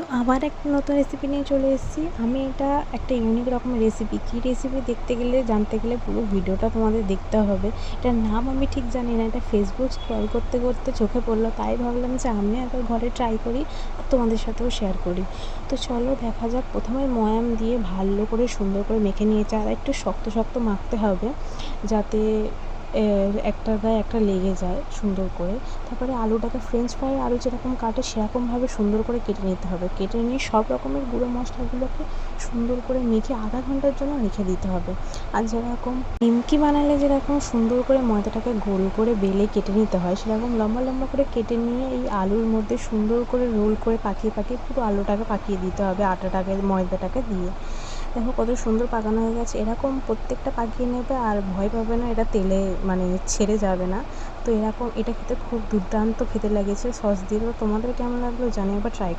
তো আবার একটা নতুন রেসিপি নিয়ে চলে এসেছি। আমি এটা একটা ইউনিক রকমের রেসিপি। কী রেসিপি দেখতে গেলে জানতে গেলে পুরো ভিডিওটা তোমাদের দেখতে হবে। এটার নাম আমি ঠিক জানি না। এটা ফেসবুক স্ক্রল করতে করতে চোখে পড়লো, তাই ভাবলাম যে আমিও একবার ঘরে ট্রাই করি আর তোমাদের সাথেও শেয়ার করি। তো চলো দেখা যাক। প্রথমে ময়াম দিয়ে ভালো করে সুন্দর করে মেখে নিয়েছে, আর একটু শক্ত শক্ত মাখতে হবে যাতে একটার গায়ে একটা লেগে যায় সুন্দর করে। তারপরে আলুটাকে ফ্রেঞ্চ ফ্রাই আলু যেরকম কাটে সেরকমভাবে সুন্দর করে কেটে নিতে হবে। কেটে নিয়ে সব রকমের গুঁড়ো মশলাগুলোকে সুন্দর করে মেখে আধা ঘন্টার জন্য রেখে দিতে হবে। আর যেরকম নিমকি বানালে যেরকম সুন্দর করে ময়দাটাকে গোল করে বেলে কেটে নিতে হয়, সেরকম লম্বা লম্বা করে কেটে নিয়ে এই আলুর মধ্যে সুন্দর করে রোল করে পাকিয়ে পাকিয়ে পুরো আলুটাকে পাকিয়ে দিতে হবে আটাটাকে ময়দাটাকে দিয়ে। দেখো কত সুন্দর পাকানো হয়ে গেছে। এরকম প্রত্যেকটা পাকিয়ে নেবে আর ভয় পাবে না এটা তেলে মানে ছেড়ে যাবে না। তো এরকম এটা খেতে খুব দুর্দান্ত খেতে লেগেছে সস দিয়ে। তো তোমাদের কেমন লাগলো জানিও, আবার ট্রাই করে।